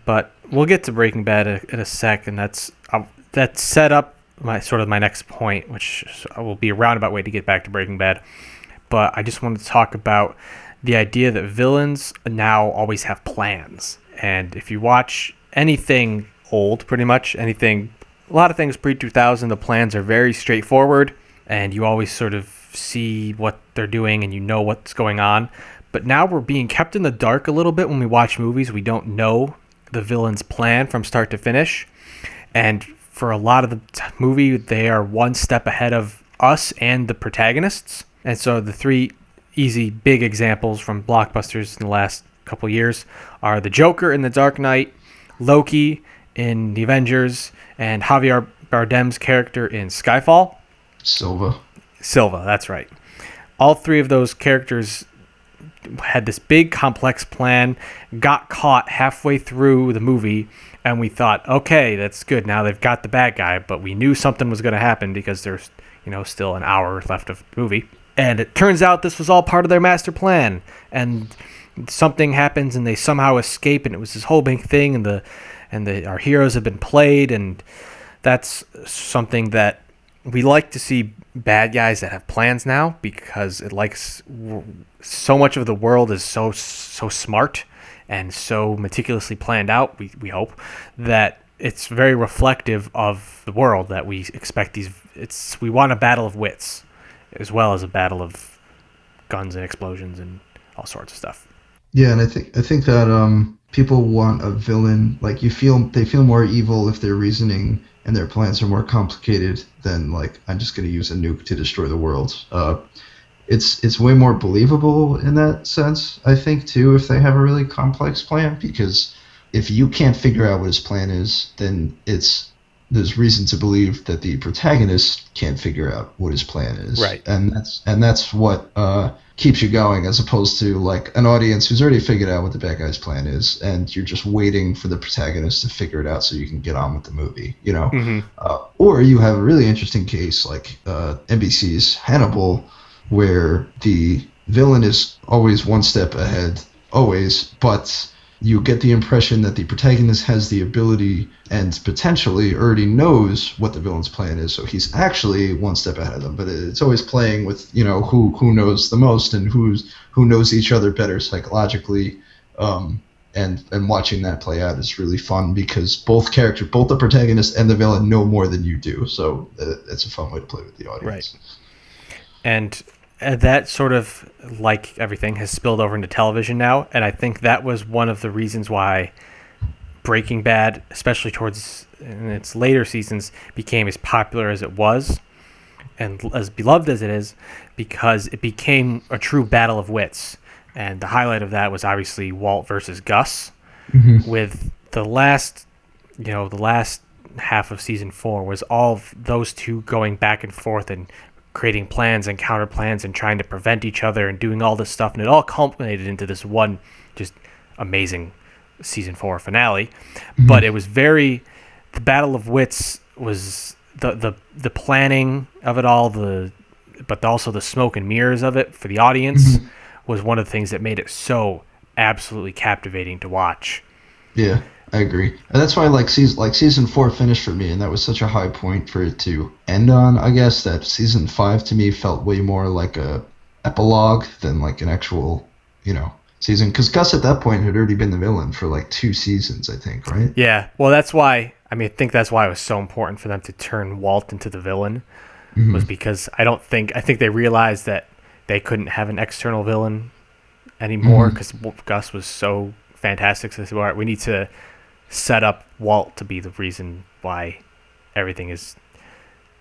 But we'll get to Breaking Bad in a sec, and that set up my next point, which will be a roundabout way to get back to Breaking Bad. But I just wanted to talk about the idea that villains now always have plans. And if you watch anything old, pretty much anything, a lot of things pre-2000, the plans are very straightforward, and you always sort of see what they're doing and you know what's going on. But now we're being kept in the dark a little bit when we watch movies. We don't know the villain's plan from start to finish. And for a lot of the movie, they are one step ahead of us and the protagonists. And so the three easy big examples from blockbusters in the last couple years are the Joker in The Dark Knight, Loki in The Avengers, and Javier Bardem's character in Skyfall. Silva, that's right. All three of those characters had this big complex plan, got caught halfway through the movie, and we thought, okay, that's good. Now they've got the bad guy, but we knew something was going to happen because there's, still an hour left of the movie. And it turns out this was all part of their master plan, and something happens and they somehow escape, and it was this whole big thing, and our heroes have been played, and that's something that we like to see bad guys that have plans now, because it likes so much of the world is so smart and so meticulously planned out. We hope that it's very reflective of the world that we expect we want a battle of wits as well as a battle of guns and explosions and all sorts of stuff. Yeah, and I think that people want a villain, like they feel more evil if their reasoning and their plans are more complicated than like, I'm just going to use a nuke to destroy the world. It's way more believable in that sense, I think, too, if they have a really complex plan, because if you can't figure out what his plan is, then there's reason to believe that the protagonist can't figure out what his plan is. Right. And that's what keeps you going, as opposed to like an audience who's already figured out what the bad guy's plan is, and you're just waiting for the protagonist to figure it out so you can get on with the movie, Mm-hmm. Or you have a really interesting case like NBC's Hannibal, where the villain is always one step ahead, always, but you get the impression that the protagonist has the ability and potentially already knows what the villain's plan is, so he's actually one step ahead of them. But it's always playing with, who knows the most and who knows each other better psychologically, and watching that play out is really fun, because both the protagonist and the villain know more than you do, so it's a fun way to play with the audience. Right. And that sort of, like everything, has spilled over into television now, and I think that was one of the reasons why Breaking Bad, especially towards in its later seasons, became as popular as it was and as beloved as it is, because it became a true battle of wits. And the highlight of that was obviously Walt versus Gus, Mm-hmm. with the last half of season 4 was all of those two going back and forth and creating plans and counter plans and trying to prevent each other and doing all this stuff, and it all culminated into this one just amazing season 4 finale. Mm-hmm. But it was the battle of wits was the planning of it all, but also the smoke and mirrors of it for the audience. Mm-hmm. was one of the things that made it so absolutely captivating to watch. Yeah, I agree. And that's why season 4 finished for me, and that was such a high point for it to end on, I guess, that season 5 to me felt way more like a epilogue than like an actual, season. Because Gus at that point had already been the villain for like 2 seasons, I think, right? Yeah, well, I think that's why it was so important for them to turn Walt into the villain, mm-hmm. was because I think they realized that they couldn't have an external villain anymore, because mm-hmm. Gus was so fantastic. So they said, all right, we need to set up Walt to be the reason why everything is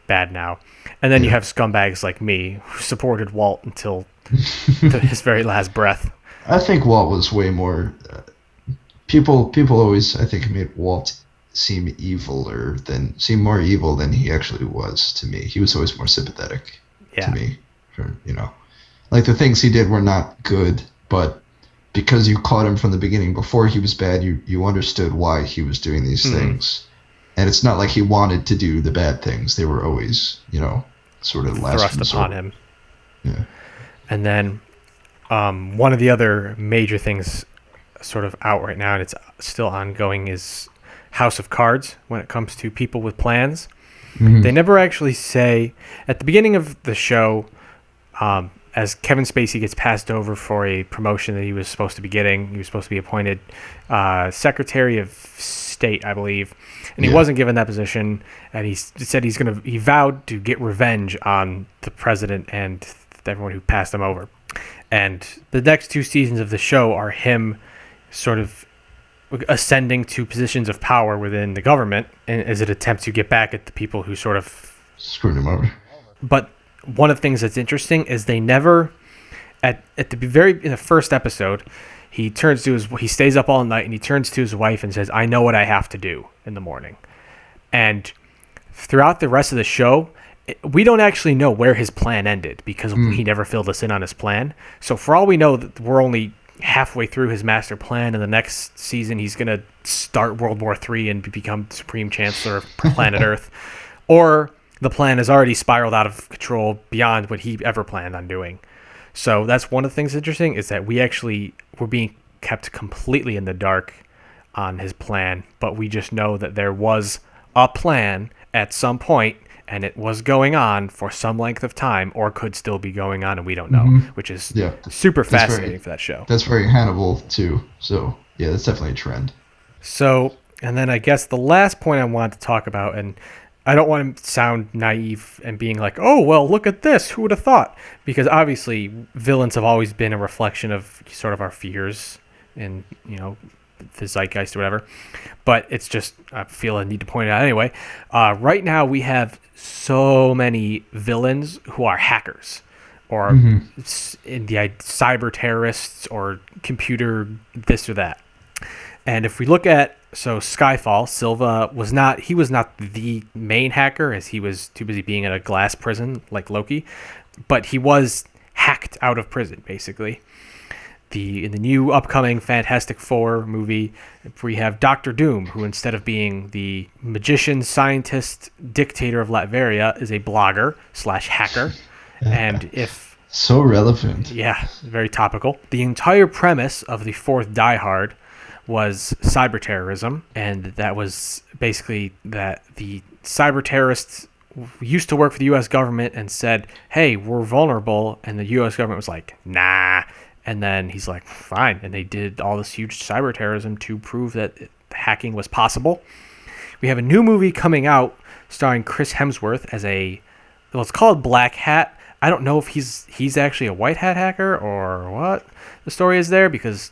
bad now. And then you have scumbags like me who supported Walt until his very last breath. I think Walt was way more... people always, I think, made Walt seem more evil than he actually was to me. He was always more sympathetic to me. Like, the things he did were not good, but because you caught him from the beginning before he was bad, you understood why he was doing these mm-hmm. things. And it's not like he wanted to do the bad things. They were always, sort of last thrust upon him. Yeah. And then one of the other major things sort of out right now and it's still ongoing is House of Cards when it comes to people with plans. Mhm. They never actually say at the beginning of the show, as Kevin Spacey gets passed over for a promotion that he was supposed to be getting. He was supposed to be appointed Secretary of State, I believe, and he Yeah. wasn't given that position. And he said he vowed to get revenge on the president and everyone who passed him over. And the next 2 seasons of the show are him sort of ascending to positions of power within the government as an attempt to get back at the people who sort of. Screwed him over. But one of the things that's interesting is they never, at the in the first episode, he stays up all night and he turns to his wife and says, "I know what I have to do in the morning." And throughout the rest of the show, we don't actually know where his plan ended because he never filled us in on his plan. So for all we know, that we're only halfway through his master plan, and the next season he's going to start World War III and become Supreme Chancellor of planet Earth. Or the plan has already spiraled out of control beyond what he ever planned on doing. So that's one of the things interesting is that we're being kept completely in the dark on his plan, but we just know that there was a plan at some point and it was going on for some length of time or could still be going on and we don't know, which is super fascinating for that show. That's very Hannibal too. So yeah, that's definitely a trend. So, and then I guess the last point I want to talk about, and I don't want to sound naive and being like, oh, well, look at this. Who would have thought? Because obviously villains have always been a reflection of sort of our fears and, the zeitgeist or whatever. But it's just, I feel I need to point it out anyway. Right now we have so many villains who are hackers or in the cyber terrorists or computer this or that. And if we look at, Skyfall, Silva was not the main hacker as he was too busy being in a glass prison like Loki, but he was hacked out of prison basically. In the new upcoming Fantastic Four movie, we have Doctor Doom, who instead of being the magician, scientist, dictator of Latveria, is a blogger / hacker. And if so relevant. Yeah, very topical. The entire premise of the fourth Die Hard was cyber terrorism, and that was basically that the cyber terrorists used to work for the U.S. government and said, hey, we're vulnerable, and the U.S. government was like, nah, and then he's like, fine, and they did all this huge cyber terrorism to prove that hacking was possible. We have a new movie coming out starring Chris Hemsworth as it's called Black Hat. I don't know if he's actually a white hat hacker or what the story is there, because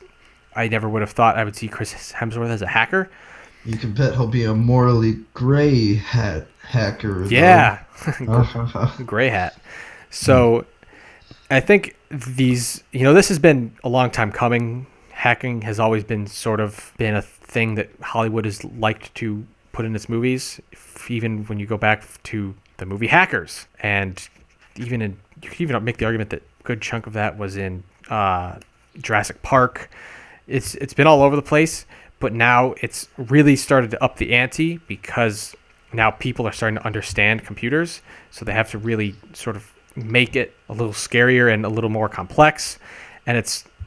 I never would have thought I would see Chris Hemsworth as a hacker. You can bet he'll be a morally gray hat hacker. Yeah, gray hat. So I think this has been a long time coming. Hacking has always been a thing that Hollywood has liked to put in its movies, even when you go back to the movie Hackers. And you can even make the argument that a good chunk of that was in Jurassic Park. It's been all over the place, but now it's really started to up the ante because now people are starting to understand computers, so they have to really sort of make it a little scarier and a little more complex. And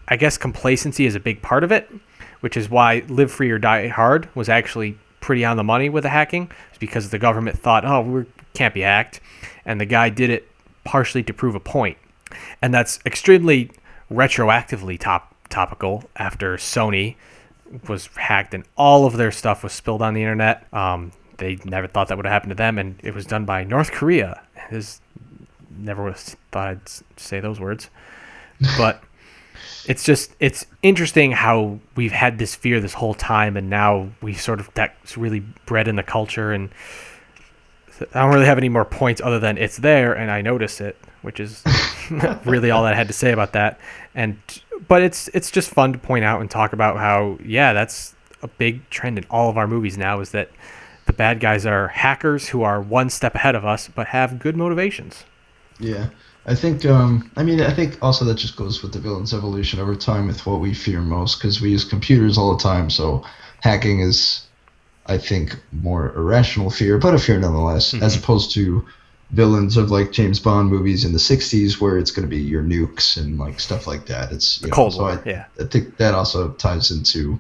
I guess complacency is a big part of it, which is why Live Free or Die Hard was actually pretty on the money with the hacking. It's because the government thought, oh, we can't be hacked, and the guy did it partially to prove a point. And that's extremely retroactively topical after Sony was hacked and all of their stuff was spilled on the internet. They never thought that would have happened to them, and it was done by North Korea. Never would have thought I'd say those words. But it's interesting how we've had this fear this whole time, and now that's really bred in the culture. And I don't really have any more points other than it's there and I notice it, which is really all that I had to say about that. But it's just fun to point out and talk about how, yeah, that's a big trend in all of our movies now, is that the bad guys are hackers who are one step ahead of us but have good motivations. Yeah, I think I think also that just goes with the villain's evolution over time with what we fear most, because we use computers all the time, so hacking is, I think, more irrational fear, but a fear nonetheless, as opposed to villains of like James Bond movies in the 60s where it's going to be your nukes and like stuff like that. It's The Cold so War, yeah. I think that also ties into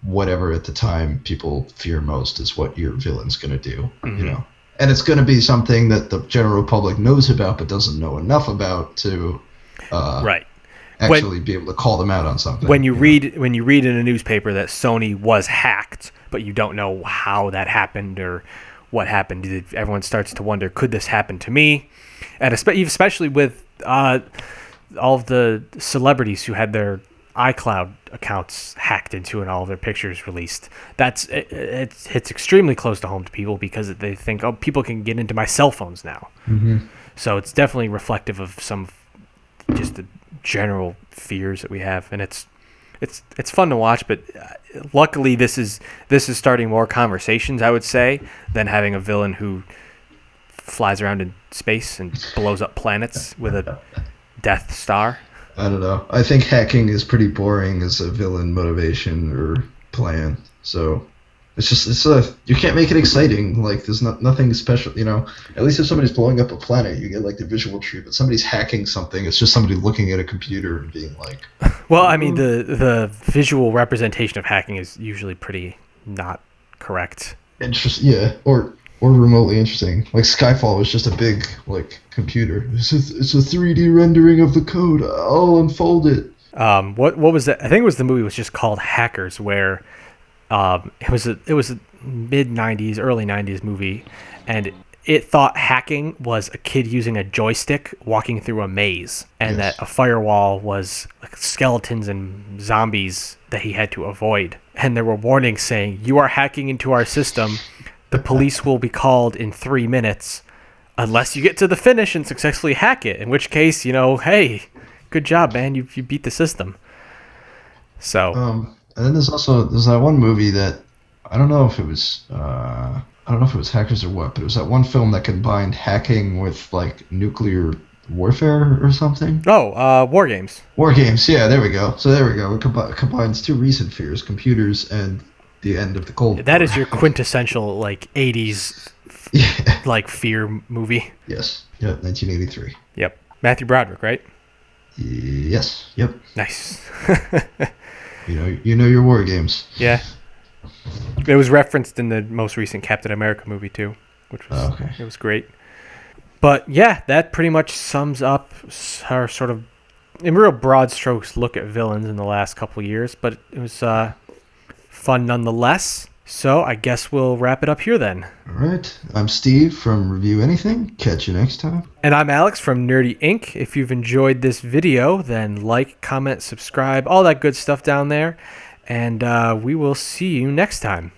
whatever at the time people fear most is what your villain's going to do, and it's going to be something that the general public knows about but doesn't know enough about to Right. actually be able to call them out on something. When you read in a newspaper that Sony was hacked, but you don't know how that happened or what happened, everyone starts to wonder, could this happen to me? And especially with all of the celebrities who had their iCloud accounts hacked into and all of their pictures released. It hits extremely close to home to people because they think, oh, people can get into my cell phones now. Mm-hmm. So it's definitely reflective of some just the general fears that we have, and it's fun to watch. But luckily, this is starting more conversations, I would say, than having a villain who flies around in space and blows up planets with a Death Star. I don't know. I think hacking is pretty boring as a villain motivation or plan. So you can't make it exciting. Like there's nothing special. At least if somebody's blowing up a planet, you get like the visual treatment. Somebody's hacking something. It's just somebody looking at a computer and being like. Well, I mean the visual representation of hacking is usually pretty not correct. Interesting, yeah, or remotely interesting. Like Skyfall was just a big like computer. It's a 3D rendering of the code. I'll unfold it. What was that? I think it was the movie was just called Hackers, where it was a mid 90s, early 90s movie, and it thought hacking was a kid using a joystick walking through a maze, and Yes. that a firewall was like skeletons and zombies that he had to avoid. And there were warnings saying, "You are hacking into our system. The police will be called in 3 minutes unless you get to the finish and successfully hack it. In which case, hey, good job, man. You beat the system." So. And then there's that one movie that I don't know if it was hackers or what, but it was that one film that combined hacking with like nuclear warfare or something. Oh, War Games. War Games, yeah, there we go. So there we go. It combines two recent fears: computers and the end of the Cold War. That is your quintessential like 80s yeah. like fear movie. Yes. Yeah. 1983. Yep. Matthew Broderick, right? Yes. Yep. Nice. You know your War Games. Yeah. It was referenced in the most recent Captain America movie too, which was It was great. But yeah, that pretty much sums up our sort of, in real broad strokes, look at villains in the last couple of years. But it was fun nonetheless. So I guess we'll wrap it up here then. All right. I'm Steve from Review Anything. Catch you next time. And I'm Alex from Nerdy Inc. If you've enjoyed this video, then like, comment, subscribe, all that good stuff down there. And we will see you next time.